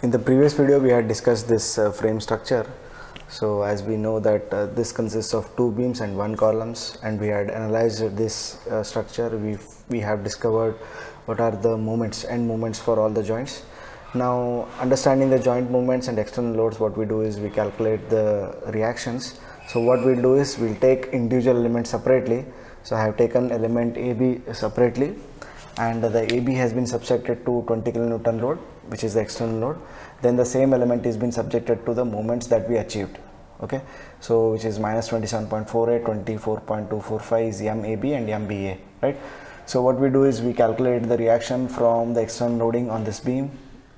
In the previous video we had discussed this frame structure. So as we know that this consists of two beams and one columns, and we had analyzed this structure. We have discovered what are the moments, end moments for all the joints. Now, understanding the joint movements and external loads, what we do is we calculate the reactions. So what we'll do is we'll take individual elements separately. So I have taken element AB separately, and the AB has been subjected to 20 kilonewton load, which is the external load. Then the same element is been subjected to the moments that we achieved. Okay, so which is minus 27.48, 24.245 is MAB and MBA, right? So what we do is we calculate the reaction from the external loading on this beam,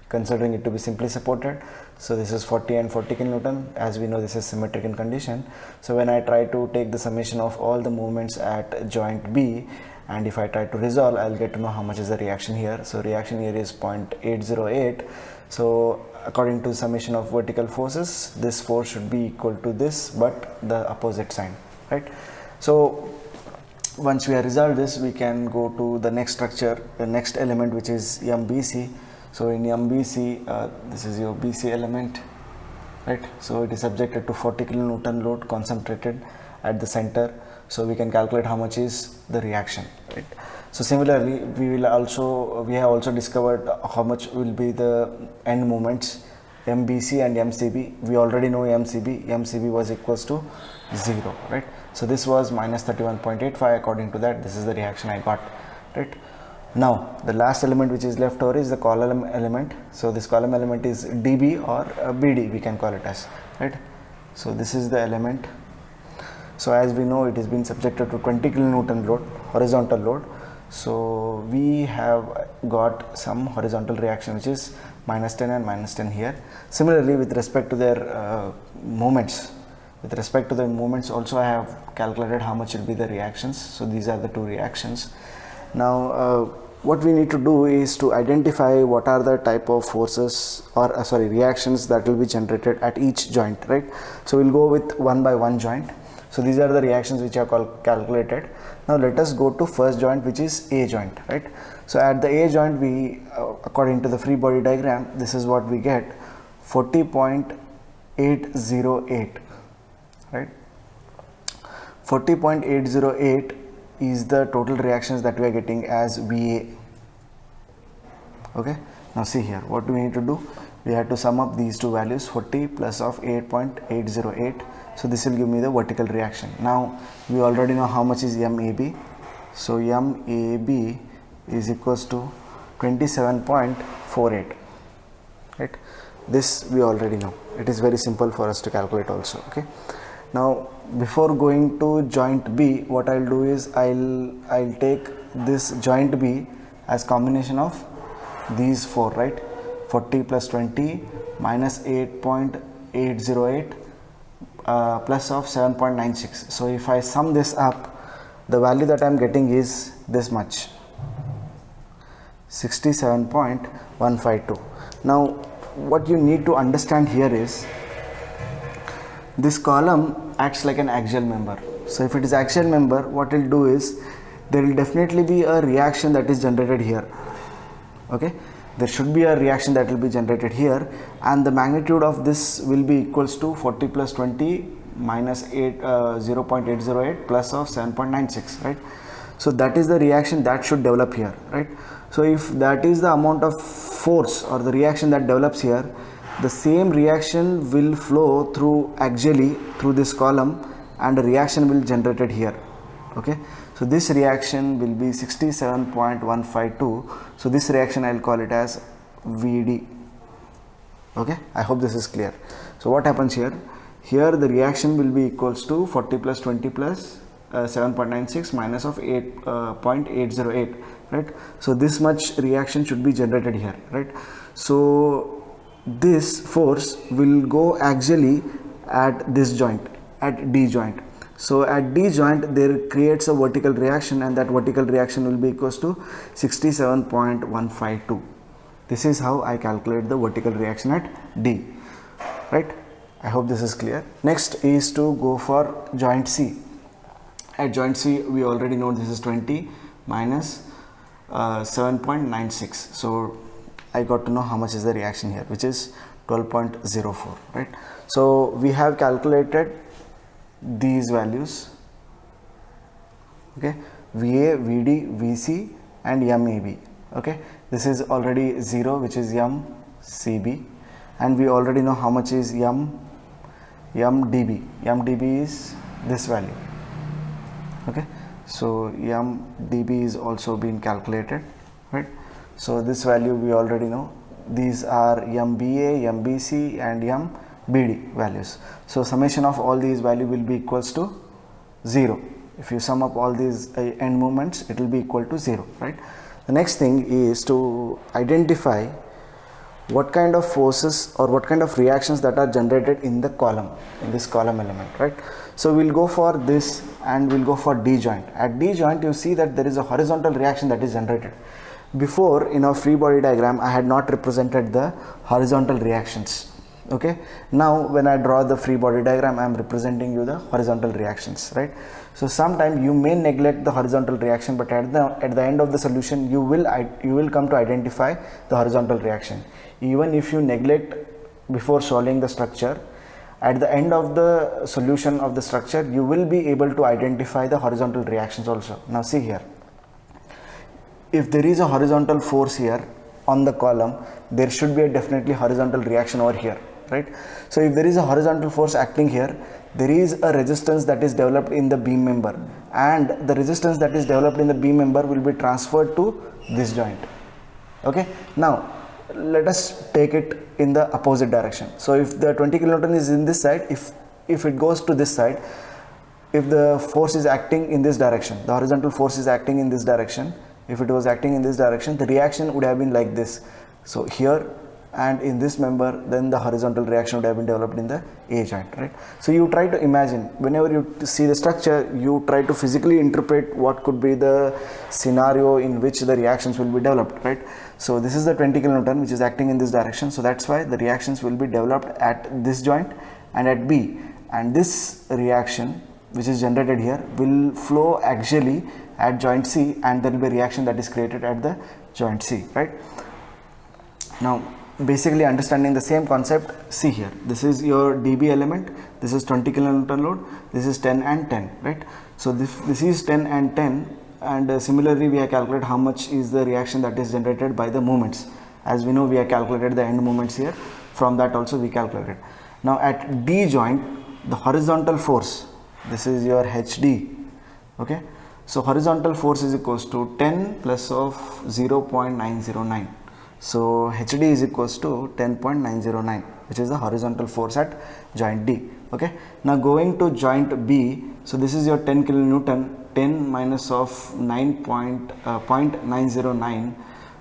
considering it to be simply supported. So this is 40 and 40 kilonewton. As we know, this is symmetric in condition. So when I try to take the summation of all the movements at joint B, and if I try to resolve, I'll get to know how much is the reaction here. So reaction here is 0.808. So according to summation of vertical forces, this force should be equal to this, but the opposite sign, right? So once we have resolved this, we can go to the next structure, the next element, which is MBC. So in MBC, this is your BC element, right? So it is subjected to 40 kilonewton load concentrated at the center. So we can calculate how much is the reaction, right? So similarly, we have also discovered how much will be the end moments, MBC and MCB. We already know MCB was equals to 0, right? So this was minus 31.85. According to that, this is the reaction I got, right? Now the last element which is left over is the column element. So this column element is DB or BD, we can call it as, right? So this is the element. So as we know, it has been subjected to 20 kilonewton load, horizontal load. So we have got some horizontal reaction which is minus 10 and minus 10 here. Similarly, with respect to their moments, also I have calculated how much will be the reactions. So these are the two reactions. Now what we need to do is to identify what are the type of forces or reactions that will be generated at each joint, right? So we'll go with one by one joint. So these are the reactions which are calculated. Now let us go to first joint, which is A joint, right? So at the A joint, we according to the free body diagram, this is what we get, 40.808, right? 40.808 is the total reactions that we are getting as VA. Okay, now see here, what do we need to do? We have to sum up these two values, 40 plus of 8.808. So this will give me the vertical reaction. Now we already know how much is MAB. So MAB is equals to 27.48, right? This we already know. It is very simple for us to calculate also. Okay. Now before going to joint B, what I'll do is I'll take this joint B as combination of these four, right? 40 plus 20 minus 8.808 plus of 7.96. So if I sum this up, the value that I am getting is this much, 67.152. Now what you need to understand here is this column acts like an axial member. So if it is axial member, what it will do is there will definitely be a reaction that is generated here. Okay, there should be a reaction that will be generated here, and the magnitude of this will be equals to 40 plus 20 minus 0.808 plus of 7.96, right? So that is the reaction that should develop here, right? So if that is the amount of force or the reaction that develops here, the same reaction will flow through axially through this column, and a reaction will generated here. Okay, so this reaction will be 67.152. So this reaction I'll call it as VD. Okay, I hope this is clear. So what happens here? Here the reaction will be equals to 40 plus 20 plus 7.96 minus of 8.808, right? So this much reaction should be generated here, right? So this force will go axially at this joint, at D joint. So at D joint there creates a vertical reaction, and that vertical reaction will be equals to 67.152. This is how I calculate the vertical reaction at D, right? I hope this is clear. Next is to go for joint C. At joint C, we already know this is 20 minus 7.96. So I got to know how much is the reaction here, which is 12.04, right? So we have calculated these values, okay, VA, VD, VC and MAB, okay. This is already 0, which is MCB, and we already know how much is MDB. MDB is this value, okay. So MDB is also being calculated, right? So this value we already know. These are MBA, MBC and MBD values. So summation of all these value will be equals to 0. If you sum up all these end moments, it will be equal to 0, right? The next thing is to identify what kind of forces or what kind of reactions that are generated in the column, in this column element, right? So we'll go for this and we'll go for D joint. At D joint, you see that there is a horizontal reaction that is generated. Before, in our free body diagram, I had not represented the horizontal reactions, okay. Now when I draw the free body diagram, I am representing you the horizontal reactions, right? So sometimes you may neglect the horizontal reaction, but at the end of the solution you will come to identify the horizontal reaction. Even if you neglect before solving the structure, at the end of the solution of the structure you will be able to identify the horizontal reactions also. Now see here, if there is a horizontal force here on the column, there should be a definitely horizontal reaction over here, right? So if there is a horizontal force acting here, there is a resistance that is developed in the beam member, and the resistance that is developed in the beam member will be transferred to this joint, okay. Now let us take it in the opposite direction. So if the 20 kilonewton is in this side, if it goes to this side, if the force is acting in this direction, the horizontal force is acting in this direction, if it was acting in this direction, the reaction would have been like this. So here and in this member, then the horizontal reaction would have been developed in the A joint, right? So you try to imagine, whenever you see the structure, you try to physically interpret what could be the scenario in which the reactions will be developed, right? So this is the 20 kilonewton which is acting in this direction, so that's why the reactions will be developed at this joint and at B, and this reaction which is generated here will flow axially at joint C, and there will be a reaction that is created at the joint C, right? Now basically understanding the same concept, see here, this is your DB element, this is 20 kilonewton load, this is 10 and 10, right? So this is 10 and 10, and similarly we have calculated how much is the reaction that is generated by the moments. As we know, we have calculated the end moments here, from that also we calculated. Now at D joint, the horizontal force, this is your HD, okay. So horizontal force is equals to 10 plus of 0.909. So HD is equals to 10.909, which is the horizontal force at joint D, okay. Now going to joint B, so this is your 10 kilonewton, 10 minus of 0.909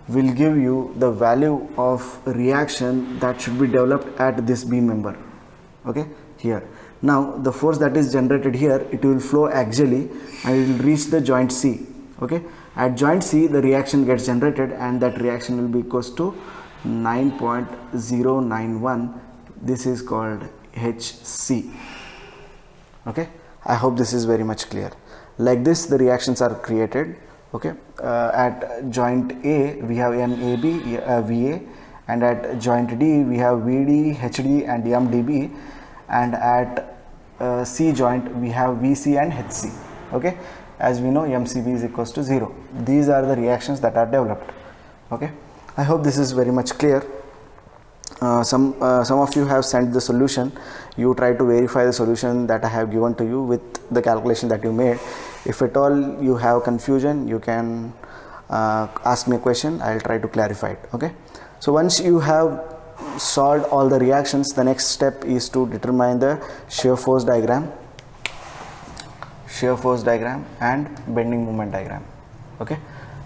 will give you the value of reaction that should be developed at this beam member, okay, here. Now the force that is generated here, it will flow axially and it will reach the joint C, okay. At joint C, the reaction gets generated, and that reaction will be equals to 9.091. This is called HC, okay. I hope this is very much clear. Like this the reactions are created, okay. At joint A we have MAB, VA, and at joint D we have VD, HD and MDB, and at C joint we have VC and HC, okay. As we know, MCB is equals to 0. These are the reactions that are developed, okay. I hope this is very much clear. Some of you have sent the solution. You try to verify the solution that I have given to you with the calculation that you made. If at all you have confusion, you can ask me a question. I'll try to clarify it, okay. So once you have solved all the reactions, the next step is to determine the shear force diagram and bending moment diagram, okay.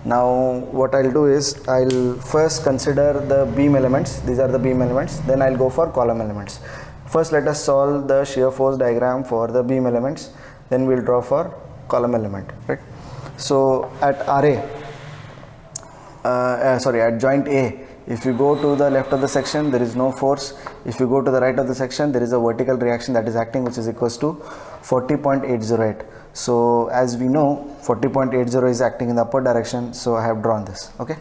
Now what I'll do is, I'll first consider the beam elements. These are the beam elements, then I'll go for column elements. First let us solve the shear force diagram for the beam elements, then we'll draw for column element, right? So at at joint A, If you go to the left of the section, there is no force. If you go to the right of the section, there is a vertical reaction that is acting, which is equals to 40.808. So as we know, 40.80 is acting in the upward direction, so I have drawn this. Okay,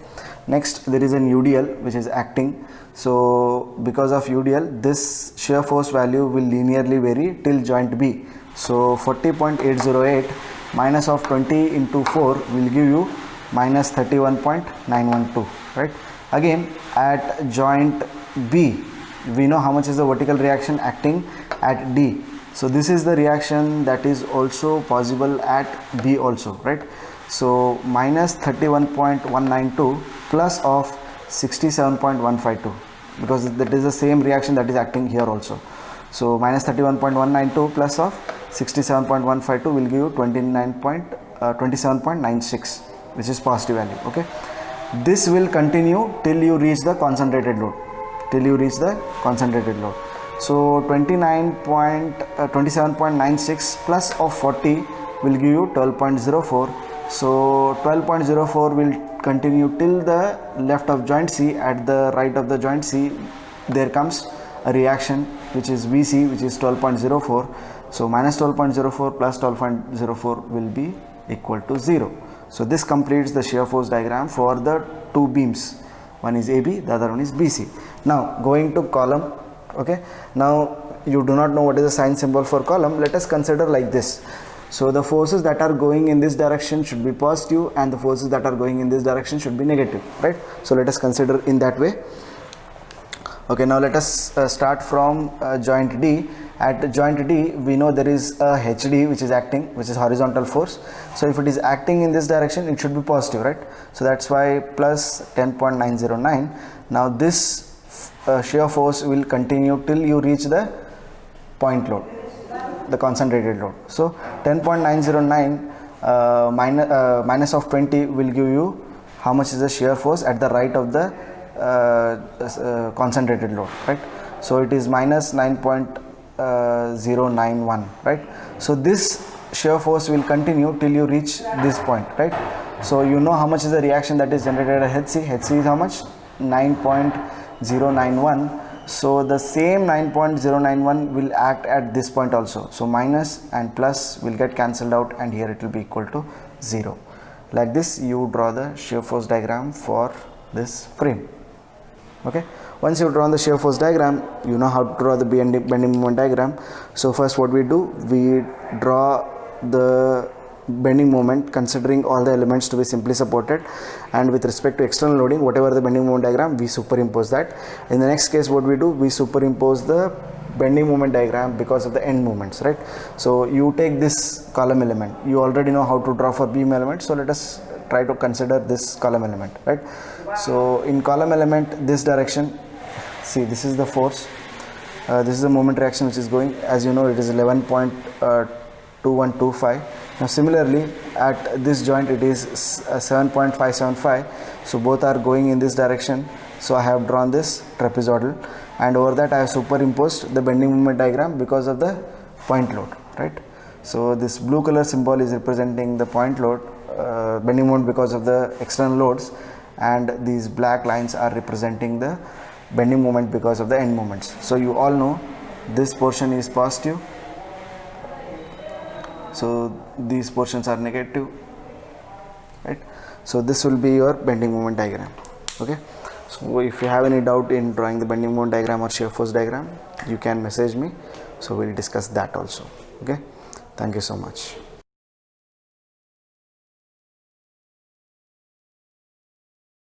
next there is an UDL which is acting. So because of UDL, this shear force value will linearly vary till joint B. So 40.808 minus of 20 into 4 will give you minus 31.912, right? Again, at joint B, we know how much is the vertical reaction acting at D. So this is the reaction that is also possible at B also, right? So minus 31.192 plus of 67.152, because that is the same reaction that is acting here also. So minus 31.192 plus of 67.152 will give you 27.96, which is positive value. Okay, this will continue till you reach the concentrated load, So 27.96 plus of 40 will give you 12.04. So 12.04 will continue till the left of joint C. At the right of the joint C, there comes a reaction which is VC, which is 12.04. So minus 12.04 plus 12.04 will be equal to 0. So this completes the shear force diagram for the two beams. One is AB, the other one is BC. Now going to column. Okay, now you do not know what is the sign symbol for column. Let us consider like this. So the forces that are going in this direction should be positive, and the forces that are going in this direction should be negative, right? So let us consider in that way. Okay, now let us start from joint D. At joint D, we know there is a HD which is acting, which is horizontal force. So if it is acting in this direction, it should be positive, right? So that's why plus 10.909. Now this shear force will continue till you reach the point load, the concentrated load. So 10.909 minus of 20 will give you how much is the shear force at the right of the concentrated load, right? So it is minus 9.091, right? So this shear force will continue till you reach this point, right? So you know how much is the reaction that is generated at HC. HC is how much? 9.091. So the same 9.091 will act at this point also. So minus and plus will get cancelled out, and here it will be equal to 0. Like this you draw the shear force diagram for this frame. Okay, once you draw the shear force diagram, you know how to draw the bending moment diagram. So first what we do, we draw the bending moment considering all the elements to be simply supported, and with respect to external loading, whatever the bending moment diagram, we superimpose that. In the next case, what we do, we superimpose the bending moment diagram because of the end moments, right? So you take this column element, you already know how to draw for beam element, so let us try to consider this column element, right? So in column element, this direction, see, this is the force, this is the moment reaction which is going, as you know, it is 11.2125. Now similarly at this joint it is 7.575, so both are going in this direction. So I have drawn this trapezoidal, and over that I have superimposed the bending moment diagram because of the point load, right? So this blue color symbol is representing the point load, bending moment because of the external loads, and these black lines are representing the bending moment because of the end moments. So you all know this portion is positive, so these portions are negative, right? So this will be your bending moment diagram. Okay, so if you have any doubt in drawing the bending moment diagram or shear force diagram, you can message me, so we'll discuss that also. Okay, thank you so much.